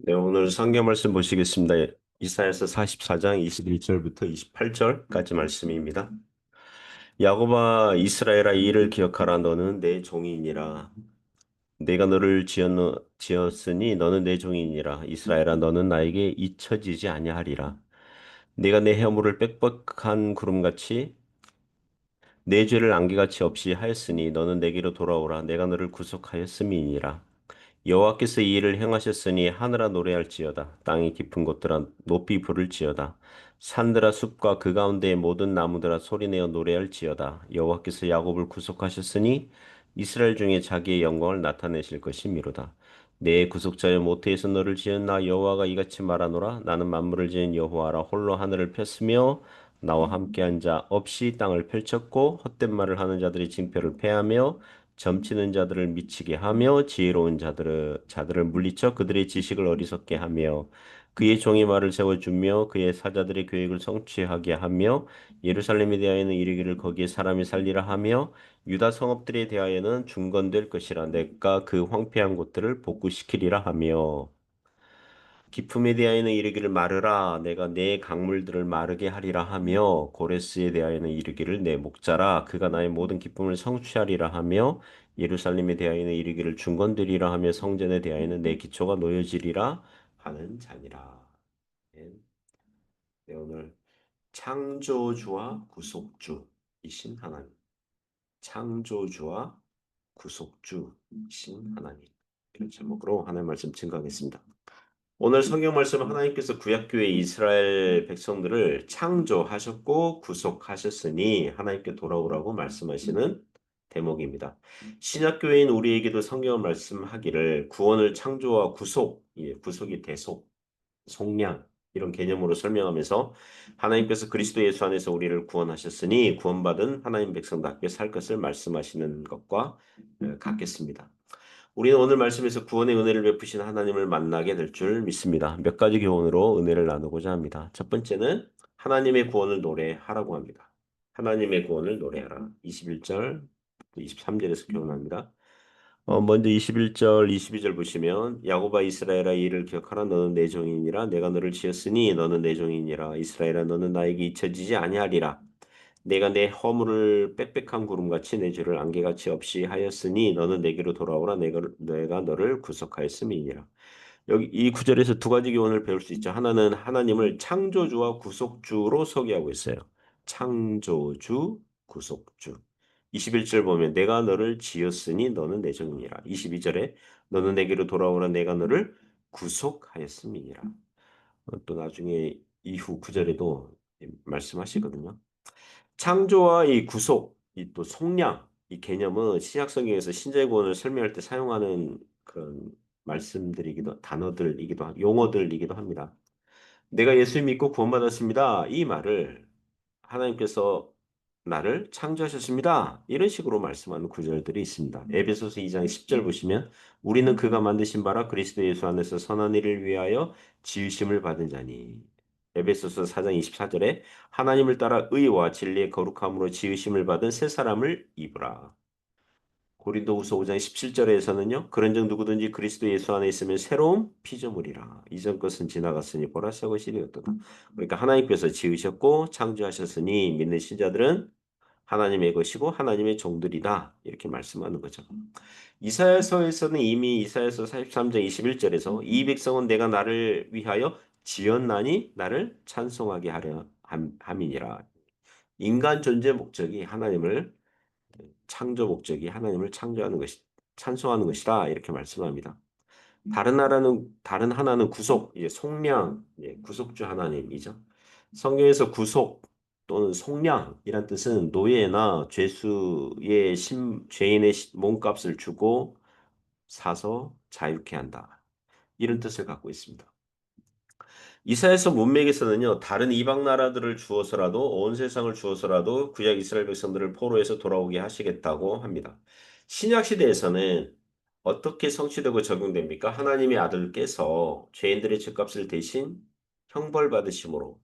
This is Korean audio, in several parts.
네, 오늘 성경 말씀 보시겠습니다. 이사야서 44장 21절부터 28절까지 말씀입니다. 야곱아 이스라엘아 이 일을 기억하라. 너는 내 종이니라. 내가 너를 지었으니 너는 내 종이니라. 이스라엘아 너는 나에게 잊혀지지 아니하리라. 내가 내 허물을 빽빽한 구름같이 내 죄를 안개같이 없이 하였으니 너는 내게로 돌아오라. 내가 너를 구속하였음이니라. 여호와께서 이 일을 행하셨으니 하늘아 노래할지어다. 땅이 깊은 곳들아 높이 부를지어다. 산들아 숲과 그 가운데의 모든 나무들아 소리내어 노래할지어다. 여호와께서 야곱을 구속하셨으니 이스라엘 중에 자기의 영광을 나타내실 것이미로다. 내 구속자여 모태에서 너를 지은 나 여호와가 이같이 말하노라. 나는 만물을 지은 여호와라. 홀로 하늘을 폈으며 나와 함께한 자 없이 땅을 펼쳤고 헛된 말을 하는 자들이 징표를 패하며 점치는 자들을 미치게 하며 지혜로운 자들을 물리쳐 그들의 지식을 어리석게 하며 그의 종의 말을 세워주며 그의 사자들의 계획을 성취하게 하며 예루살렘에 대하여는 이르기를 거기에 사람이 살리라 하며 유다 성읍들에 대하여는 중건될 것이라. 내가 그 황폐한 곳들을 복구시키리라 하며 기품에 대하여는 이르기를 마르라. 내가 내 강물들을 마르게 하리라 하며 고레스에 대하여는 이르기를 내 목자라. 그가 나의 모든 기쁨을 성취하리라 하며 예루살렘에 대하여는 이르기를 중건되리라 하며 성전에 대하여는 내 기초가 놓여지리라 하는 자니라. 네, 네, 오늘 창조주와 구속주이신 하나님, 창조주와 구속주이신 하나님, 이런 제목으로 하나님 말씀 증거하겠습니다. 오늘 성경 말씀 하나님께서 구약교회 이스라엘 백성들을 창조하셨고 구속하셨으니 하나님께 돌아오라고 말씀하시는 대목입니다. 신약교회인 우리에게도 성경을 말씀하기를 구원을 창조와 구속, 구속이 대속, 속량 이런 개념으로 설명하면서 하나님께서 그리스도 예수 안에서 우리를 구원하셨으니 구원받은 하나님 백성답게 살 것을 말씀하시는 것과 같겠습니다. 우리는 오늘 말씀에서 구원의 은혜를 베푸신 하나님을 만나게 될 줄 믿습니다. 몇 가지 교훈으로 은혜를 나누고자 합니다. 첫 번째는 하나님의 구원을 노래하라고 합니다. 하나님의 구원을 노래하라. 21절, 23절에서 교훈합니다. 먼저 21절, 22절 보시면 야곱아 이스라엘아 이 일을 기억하라. 너는 내 종이니라. 내가 너를 지었으니 너는 내 종이니라. 이스라엘아 너는 나에게 잊혀지지 아니하리라. 내가 내 허물을 빽빽한 구름같이 내 죄를 안개같이 없이 하였으니 너는 내게로 돌아오라. 내가 너를 구속하였음이니라. 여기 이 구절에서 두 가지 교훈을 배울 수 있죠. 하나는 하나님을 창조주와 구속주로 소개하고 있어요. 창조주, 구속주. 21절 보면 내가 너를 지었으니 너는 내 종이니라. 22절에 너는 내게로 돌아오라. 내가 너를 구속하였음이니라. 또 나중에 이후 구절에도 말씀하시거든요. 창조와 이 구속, 이 또 속량, 이 개념은 신약 성경에서 신자의 구원을 설명할 때 사용하는 그런 단어들이기도 용어들이기도 합니다. 내가 예수 믿고 구원받았습니다. 이 말을 하나님께서 나를 창조하셨습니다. 이런 식으로 말씀하는 구절들이 있습니다. 에베소서 2장 10절 보시면 우리는 그가 만드신 바라 그리스도 예수 안에서 선한 일을 위하여 지으심을 받은 자니. 에베소서 4장 24절에 하나님을 따라 의와 진리의 거룩함으로 지으심을 받은 새 사람을 입으라. 고린도후서 5장 17절에서는요. 그런즉 누구든지 그리스도 예수 안에 있으면 새로운 피조물이라. 이전 것은 지나갔으니 보라 새 것이 되었도다. 그러니까 하나님께서 지으셨고 창조하셨으니 믿는 신자들은 하나님의 것이고 하나님의 종들이다. 이렇게 말씀하는 거죠. 이사야서에서는 이미 이사야서 43장 21절에서 이 백성은 내가 나를 위하여 지었나니 나를 찬송하게 하려 함이니라. 인간 존재 목적이 하나님을 창조 목적이 하나님을 창조하는 것이 찬송하는 것이라 이렇게 말씀합니다. 다른 하나는 구속, 속량, 구속주 하나님이죠. 성경에서 구속 또는 속량이란 뜻은 노예나 죄인의 몸값을 주고 사서 자유케 한다. 이런 뜻을 갖고 있습니다. 이사야서 문맥에서는요, 다른 이방 나라들을 주어서라도 온 세상을 주어서라도 구약 이스라엘 백성들을 포로에서 돌아오게 하시겠다고 합니다. 신약 시대에서는 어떻게 성취되고 적용됩니까? 하나님의 아들께서 죄인들의 죄값을 대신 형벌 받으심으로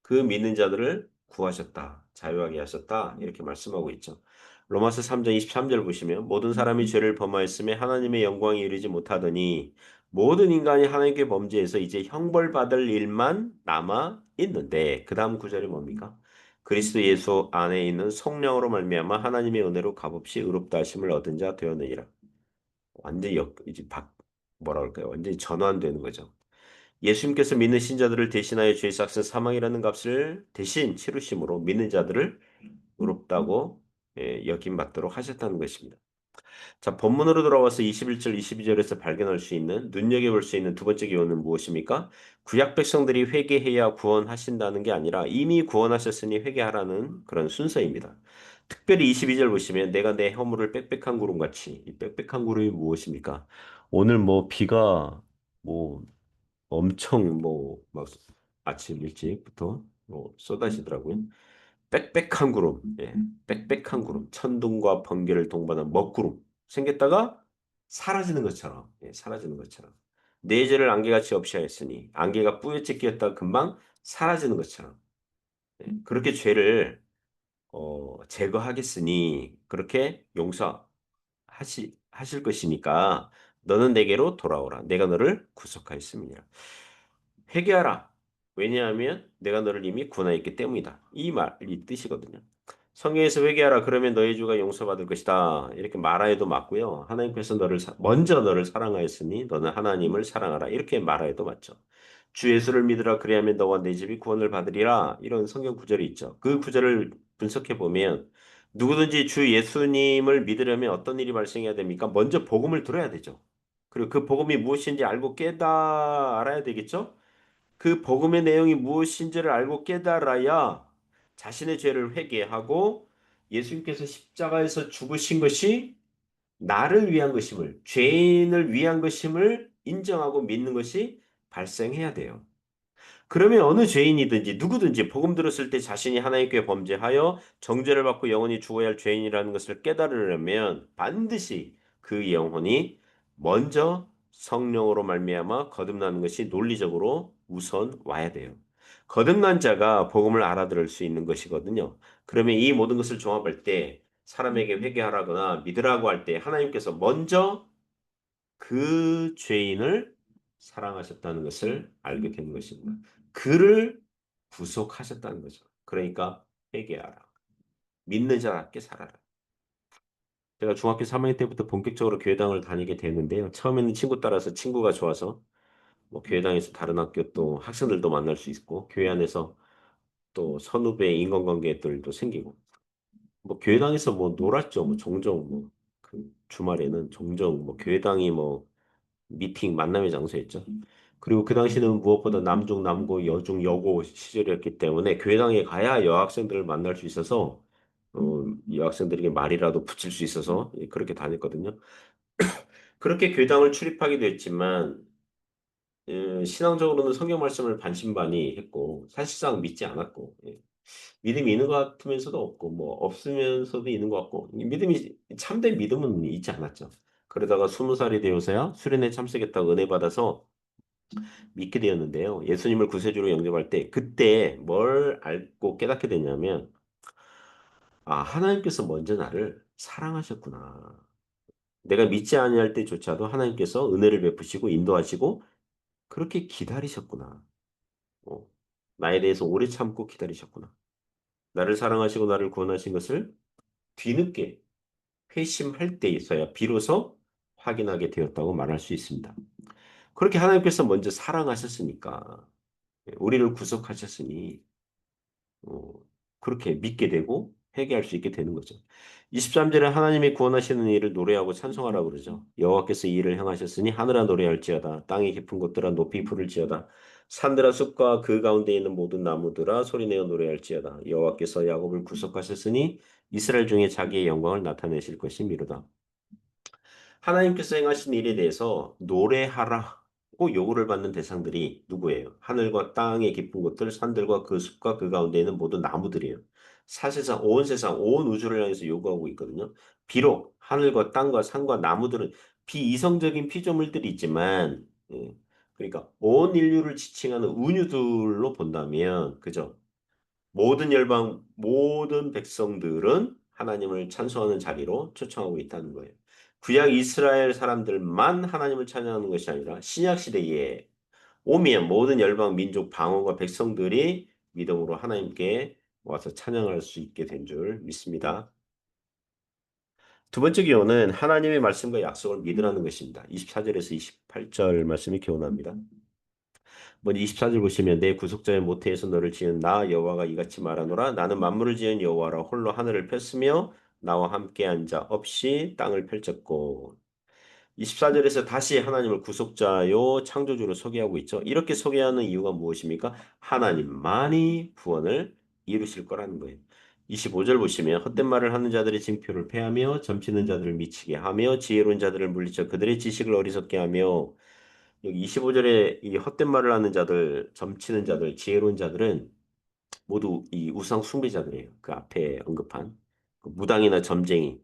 그 믿는 자들을 구하셨다. 자유하게 하셨다. 이렇게 말씀하고 있죠. 로마서 3장 23절 보시면 모든 사람이 죄를 범하였음에 하나님의 영광에 이르지 못하더니 모든 인간이 하나님께 범죄해서 이제 형벌받을 일만 남아 있는데 그 다음 구절이 뭡니까? 그리스도 예수 안에 있는 성령으로 말미암아 하나님의 은혜로 값없이 의롭다 하심을 얻은 자 되었느니라. 완전히 이제 뭐라 그럴까요? 완전히 전환되는 거죠. 예수님께서 믿는 신자들을 대신하여 죄의 삭은 사망이라는 값을 대신 치르심으로 믿는 자들을 의롭다고 여김 받도록 하셨다는 것입니다. 자, 본문으로 돌아와서 21절, 22절에서 발견할 수 있는, 눈여겨볼 수 있는 두 번째 교훈은 무엇입니까? 구약 백성들이 회개해야 구원하신다는 게 아니라 이미 구원하셨으니 회개하라는 그런 순서입니다. 특별히 22절 보시면 내가 내 허물을 빽빽한 구름같이, 이 빽빽한 구름이 무엇입니까? 오늘 뭐 비가 뭐 엄청 막 아침 일찍부터 쏟아지더라고요. 빽빽한 구름, 빽빽한 구름, 천둥과 번개를 동반한 먹구름 생겼다가 사라지는 것처럼, 사라지는 것처럼. 네 죄를 안개같이 없이 하였으니 안개가 뿌옇게 끼었다가 금방 사라지는 것처럼. 그렇게 죄를 제거하겠으니 그렇게 하실 것이니까 너는 내게로 돌아오라. 내가 너를 구속하였습니다. 회개하라. 왜냐하면 내가 너를 이미 구원하였기 때문이다. 이 말이 뜻이거든요. 성경에서 회개하라. 그러면 너의 주가 용서받을 것이다. 이렇게 말하여도 맞고요. 하나님께서 먼저 너를 사랑하였으니 너는 하나님을 사랑하라. 이렇게 말하여도 맞죠. 주 예수를 믿으라. 그리하면 너와 내 집이 구원을 받으리라. 이런 성경 구절이 있죠. 그 구절을 분석해 보면 누구든지 주 예수님을 믿으려면 어떤 일이 발생해야 됩니까? 먼저 복음을 들어야 되죠. 그리고 그 복음이 무엇인지 알고 알아야 되겠죠? 그 복음의 내용이 무엇인지를 알고 깨달아야 자신의 죄를 회개하고 예수님께서 십자가에서 죽으신 것이 나를 위한 것임을, 죄인을 위한 것임을 인정하고 믿는 것이 발생해야 돼요. 그러면 어느 죄인이든지 누구든지 복음 들었을 때 자신이 하나님께 범죄하여 정죄를 받고 영원히 죽어야 할 죄인이라는 것을 깨달으려면 반드시 그 영혼이 먼저 성령으로 말미암아 거듭나는 것이 논리적으로 우선 와야 돼요. 거듭난 자가 복음을 알아들을 수 있는 것이거든요. 그러면 이 모든 것을 종합할 때 사람에게 회개하라거나 믿으라고 할 때 하나님께서 먼저 그 죄인을 사랑하셨다는 것을 알게 되는 것입니다. 그를 구속하셨다는 거죠. 그러니까 회개하라. 믿는 자답게 살아라. 제가 중학교 3학년 때부터 본격적으로 교회당을 다니게 됐는데요. 처음에는 친구 따라서 친구가 좋아서 뭐 교회당에서 다른 학교 또 학생들도 만날 수 있고 교회 안에서 또 선후배 인간관계들도 생기고 뭐 교회당에서 뭐 놀았죠. 뭐 종종 뭐 그 주말에는 종종 뭐 교회당이 뭐 미팅 만남의 장소였죠. 그리고 그 당시는 무엇보다 남중 남고 여중 여고 시절이었기 때문에 교회당에 가야 여학생들을 만날 수 있어서 여학생들에게 말이라도 붙일 수 있어서 그렇게 다녔거든요. 그렇게 교회당을 출입하게 됐지만 신앙적으로는 성경 말씀을 반신반의했고 사실상 믿지 않았고 믿음이 있는 것 같으면서도 없고 뭐 없으면서도 있는 것 같고 믿음이 참된 믿음은 있지 않았죠. 그러다가 20살이 되어서야 수련회 참석했다고 은혜 받아서 믿게 되었는데요. 예수님을 구세주로 영접할 때 그때 뭘 알고 깨닫게 됐냐면 하나님께서 먼저 나를 사랑하셨구나. 내가 믿지 아니할 때조차도 하나님께서 은혜를 베푸시고 인도하시고 그렇게 기다리셨구나. 어, 나에 대해서 오래 참고 기다리셨구나. 나를 사랑하시고 나를 구원하신 것을 뒤늦게 회심할 때에서야 비로소 확인하게 되었다고 말할 수 있습니다. 그렇게 하나님께서 먼저 사랑하셨으니까 우리를 구속하셨으니 어, 그렇게 믿게 되고 회개할 수 있게 되는 거죠. 23절에 하나님의 구원하시는 일을 노래하고 찬송하라고 그러죠. 여호와께서 이 일을 행하셨으니 하늘아 노래할지어다 땅의 깊은 곳들아 높이 부를지어다 산들아 숲과 그 가운데 있는 모든 나무들아 소리내어 노래할지어다 여호와께서 야곱을 구속하셨으니 이스라엘 중에 자기의 영광을 나타내실 것이 미로다. 하나님께서 행하신 일에 대해서 노래하라고 요구를 받는 대상들이 누구예요? 하늘과 땅의 깊은 곳들, 산들과 그 숲과 그 가운데 있는 모든 나무들이에요. 사실상 온 세상, 온 우주를 향해서 요구하고 있거든요. 비록 하늘과 땅과 산과 나무들은 비이성적인 피조물들이 있지만, 그러니까 온 인류를 지칭하는 은유들로 본다면, 그죠? 모든 열방, 모든 백성들은 하나님을 찬송하는 자리로 초청하고 있다는 거예요. 구약 이스라엘 사람들만 하나님을 찬양하는 것이 아니라 신약 시대에 오면 모든 열방 민족 방언과 백성들이 믿음으로 하나님께 와서 찬양할 수 있게 된 줄 믿습니다. 두 번째 기호는 하나님의 말씀과 약속을 믿으라는 것입니다. 24절에서 28절 말씀이 교훈합니다. 먼저 24절 보시면 내 구속자의 모태에서 너를 지은 나 여호와가 이같이 말하노라 나는 만물을 지은 여호와라 홀로 하늘을 폈으며 나와 함께한 자 없이 땅을 펼쳤고 24절에서 다시 하나님을 구속자요 창조주로 소개하고 있죠. 이렇게 소개하는 이유가 무엇입니까? 하나님만이 구원을 이루실 거라는 거예요. 25절 보시면 헛된 말을 하는 자들의 징표를 패하며 점치는 자들을 미치게 하며 지혜로운 자들을 물리쳐 그들의 지식을 어리석게 하며 여기 25절에 이 헛된 말을 하는 자들, 점치는 자들, 지혜로운 자들은 모두 이 우상 숭배자들이에요. 그 앞에 언급한 그 무당이나 점쟁이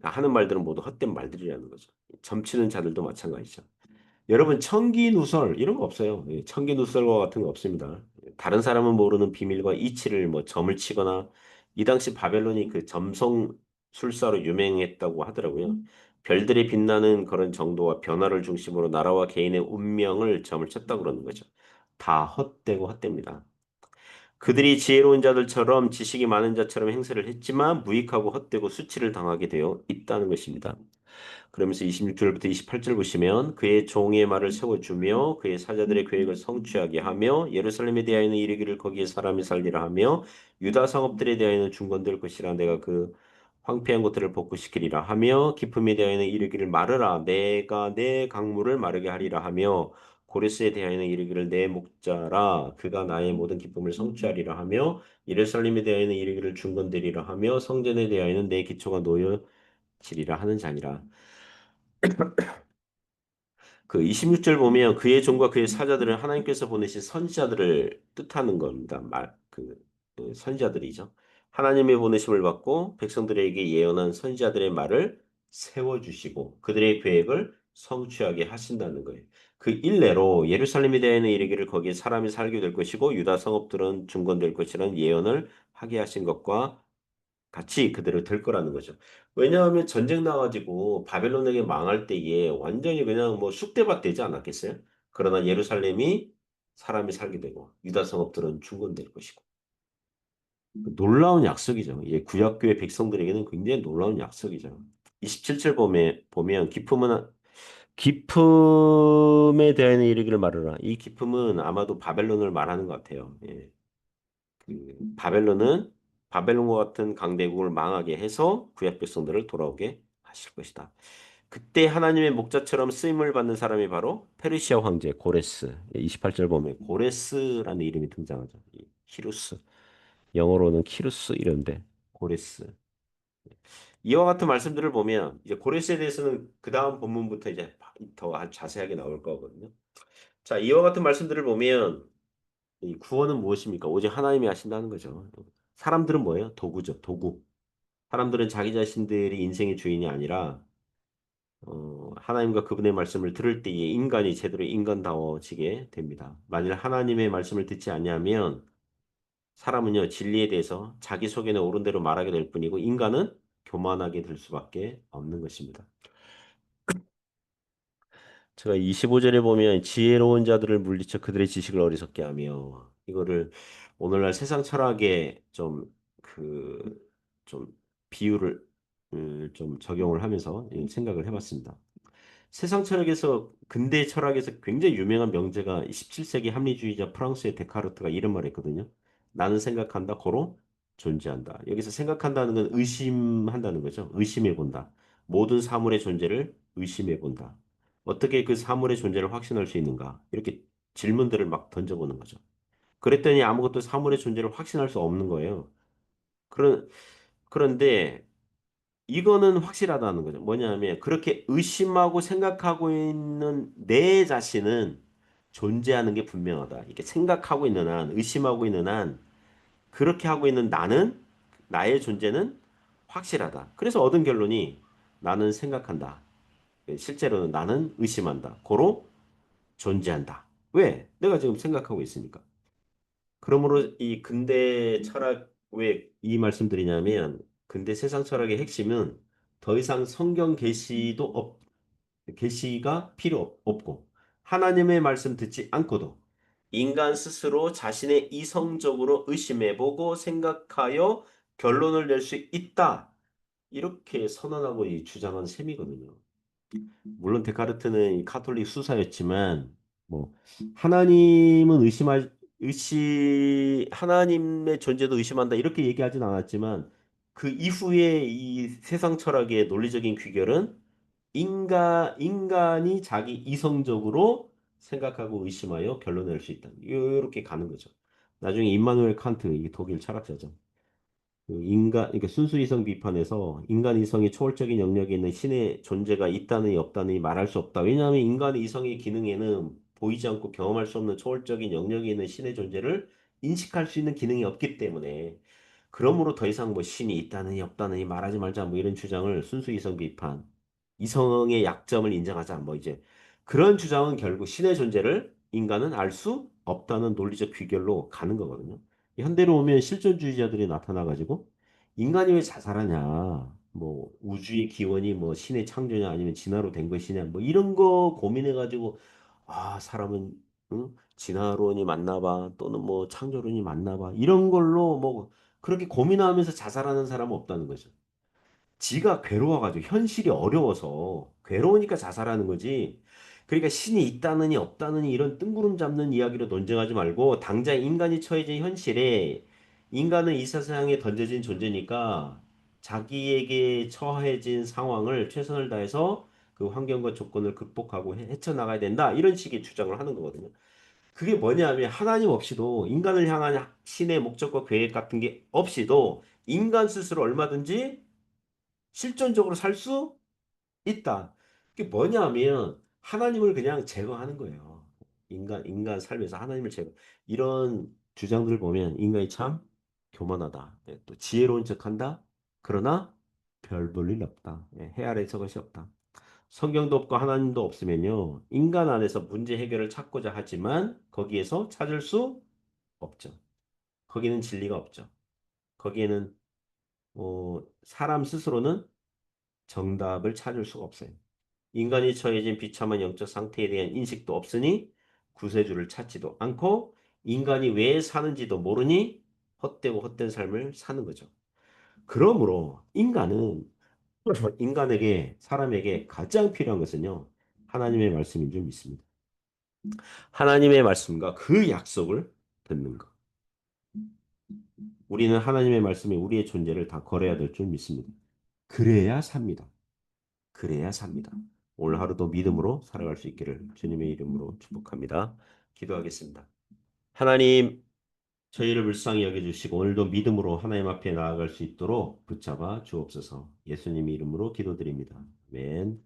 하는 말들은 모두 헛된 말들이라는 거죠. 점치는 자들도 마찬가지죠. 여러분 청기누설 이런 거 없어요. 예, 청기누설과 같은 거 없습니다. 다른 사람은 모르는 비밀과 이치를 뭐 점을 치거나 이 당시 바벨론이 그 점성술사로 유명했다고 하더라고요. 별들이 빛나는 그런 정도와 변화를 중심으로 나라와 개인의 운명을 점을 쳤다 그러는 거죠. 다 헛되고 헛됩니다. 그들이 지혜로운 자들처럼 지식이 많은 자처럼 행세를 했지만 무익하고 헛되고 수치를 당하게 되어 있다는 것입니다. 그러면서 26절부터 28절 보시면 그의 종의 말을 세워주며 그의 사자들의 계획을 성취하게 하며 예루살렘에 대하여는 이르기를 거기에 사람이 살리라 하며 유다 성읍들에 대하여는 중건될 것이라 내가 그 황폐한 곳들을 복구시키리라 하며 기쁨에 대하여는 이르기를 마르라 내가 내 강물을 마르게 하리라 하며 고레스에 대하여는 이르기를 내 목자라 그가 나의 모든 기쁨을 성취하리라 하며 예루살렘에 대하여는 이르기를 중건되리라 하며 성전에 대하여는 내 기초가 놓여지리라 하는 자니라. 그 26절 보면 그의 종과 그의 사자들은 하나님께서 보내신 선지자들을 뜻하는 겁니다. 그 선지자들이죠. 하나님의 보내심을 받고 백성들에게 예언한 선지자들의 말을 세워주시고 그들의 계획을 성취하게 하신다는 거예요. 그 일례로 예루살렘에 대하여는 이르기를 거기에 사람이 살게 될 것이고 유다 성읍들은 중건될 것이라는 예언을 하게 하신 것과 같이 그대로 될 거라는 거죠. 왜냐하면 전쟁 나가지고 바벨론에게 망할 때에 완전히 그냥 뭐 쑥대밭 되지 않았겠어요? 그러나 예루살렘이 사람이 살게 되고 유다 성읍들은 중건될 것이고 놀라운 약속이죠. 이 구약교회 백성들에게는 굉장히 놀라운 약속이죠. 27절 보면 기품에 대한 이르기를 말하라. 이 기품은 아마도 바벨론을 말하는 것 같아요. 예. 바벨론은 바벨론과 같은 강대국을 망하게 해서 구약 백성들을 돌아오게 하실 것이다. 그때 하나님의 목자처럼 쓰임을 받는 사람이 바로 페르시아 황제 고레스. 28절 보면 고레스라는 이름이 등장하죠. 이 키루스. 영어로는 키루스 이런데 고레스. 이와 같은 말씀들을 보면 이제 고레스에 대해서는 그 다음 본문부터 이제 더 자세하게 나올 거거든요. 자, 이와 같은 말씀들을 보면 이 구원은 무엇입니까? 오직 하나님이 하신다는 거죠. 사람들은 뭐예요? 도구죠, 도구. 사람들은 자기 자신들이 인생의 주인이 아니라 하나님과 그분의 말씀을 들을 때에 인간이 제대로 인간다워지게 됩니다. 만일 하나님의 말씀을 듣지 아니하면 사람은요 진리에 대해서 자기 속에는 옳은 대로 말하게 될 뿐이고 인간은 교만하게 될 수밖에 없는 것입니다. 제가 25절에 보면 지혜로운 자들을 물리쳐 그들의 지식을 어리석게 하며 이거를 오늘날 세상 철학에 좀 비유를 좀 적용을 하면서 생각을 해봤습니다. 세상 철학에서 근대 철학에서 굉장히 유명한 명제가 17세기 합리주의자 프랑스의 데카르트가 이런 말을 했거든요. 나는 생각한다, 고로 존재한다. 여기서 생각한다는 건 의심한다는 거죠. 의심해 본다. 모든 사물의 존재를 의심해 본다. 어떻게 그 사물의 존재를 확신할 수 있는가? 이렇게 질문들을 막 던져보는 거죠. 그랬더니 아무것도 사물의 존재를 확신할 수 없는 거예요. 그런, 그런데 이거는 확실하다는 거죠. 뭐냐면 그렇게 의심하고 생각하고 있는 내 자신은 존재하는 게 분명하다. 이렇게 생각하고 있는 한, 의심하고 있는 한, 그렇게 하고 있는 나의 존재는 확실하다. 그래서 얻은 결론이 나는 생각한다. 실제로는 나는 의심한다. 고로 존재한다. 왜? 내가 지금 생각하고 있으니까. 그러므로 이 근대 철학 왜 이 말씀드리냐면 근대 세상 철학의 핵심은 더 이상 성경 계시가 필요 없고 하나님의 말씀 듣지 않고도 인간 스스로 자신의 이성적으로 의심해보고 생각하여 결론을 낼 수 있다. 이렇게 선언하고 이 주장한 셈이거든요. 물론 데카르트는 이 카톨릭 수사였지만 뭐 하나님은 하나님의 존재도 의심한다 이렇게 얘기하진 않았지만 그 이후에 이 세상 철학의 논리적인 귀결은 인간이 자기 이성적으로 생각하고 의심하여 결론을 낼 수 있다. 이렇게 가는 거죠. 나중에 임마누엘 칸트, 이 독일 철학자죠. 그러니까 순수 이성 비판에서 인간 이성이 초월적인 영역에 있는 신의 존재가 있다느니 없다느니 말할 수 없다. 왜냐하면 인간의 이성의 기능에는 보이지 않고 경험할 수 없는 초월적인 영역에 있는 신의 존재를 인식할 수 있는 기능이 없기 때문에 그러므로 더 이상 뭐 신이 있다느니 없다느니 말하지 말자 뭐 이런 주장을 순수 이성 비판, 이성의 약점을 인정하자 뭐 이제 그런 주장은 결국 신의 존재를 인간은 알 수 없다는 논리적 귀결로 가는 거거든요. 현대로 오면 실존주의자들이 나타나가지고 인간이 왜 자살하냐, 뭐 우주의 기원이 뭐 신의 창조냐 아니면 진화로 된 것이냐, 뭐 이런 거 고민해가지고 아 사람은 진화론이 맞나 봐 또는 뭐 창조론이 맞나 봐 이런 걸로 뭐 그렇게 고민하면서 자살하는 사람은 없다는 거죠. 지가 괴로워가지고 현실이 어려워서 괴로우니까 자살하는 거지. 그러니까 신이 있다느니 없다느니 이런 뜬구름 잡는 이야기로 논쟁하지 말고 당장 인간이 처해진 현실에 인간은 이 세상에 던져진 존재니까 자기에게 처해진 상황을 최선을 다해서 그 환경과 조건을 극복하고 헤쳐나가야 된다. 이런 식의 주장을 하는 거거든요. 그게 뭐냐면 하나님 없이도 인간을 향한 신의 목적과 계획 같은 게 없이도 인간 스스로 얼마든지 실존적으로 살 수 있다. 그게 뭐냐면 하나님을 그냥 제거하는 거예요. 인간 삶에서 하나님을 제거. 이런 주장들을 보면 인간이 참 교만하다. 예, 또 지혜로운 척한다. 그러나 별 볼 일 없다. 예, 해 아래 저것이 없다. 성경도 없고 하나님도 없으면요. 인간 안에서 문제 해결을 찾고자 하지만 거기에서 찾을 수 없죠. 거기는 진리가 없죠. 거기에는 사람 스스로는 정답을 찾을 수가 없어요. 인간이 처해진 비참한 영적 상태에 대한 인식도 없으니 구세주를 찾지도 않고 인간이 왜 사는지도 모르니 헛되고 헛된 삶을 사는 거죠. 그러므로 사람에게 가장 필요한 것은요, 하나님의 말씀인 줄 믿습니다. 하나님의 말씀과 그 약속을 듣는 것. 우리는 하나님의 말씀에 우리의 존재를 다 걸어야 될 줄 믿습니다. 그래야 삽니다. 그래야 삽니다. 오늘 하루도 믿음으로 살아갈 수 있기를 주님의 이름으로 축복합니다. 기도하겠습니다. 하나님, 저희를 불쌍히 여겨주시고 오늘도 믿음으로 하나님 앞에 나아갈 수 있도록 붙잡아 주옵소서. 예수님의 이름으로 기도드립니다. 아멘.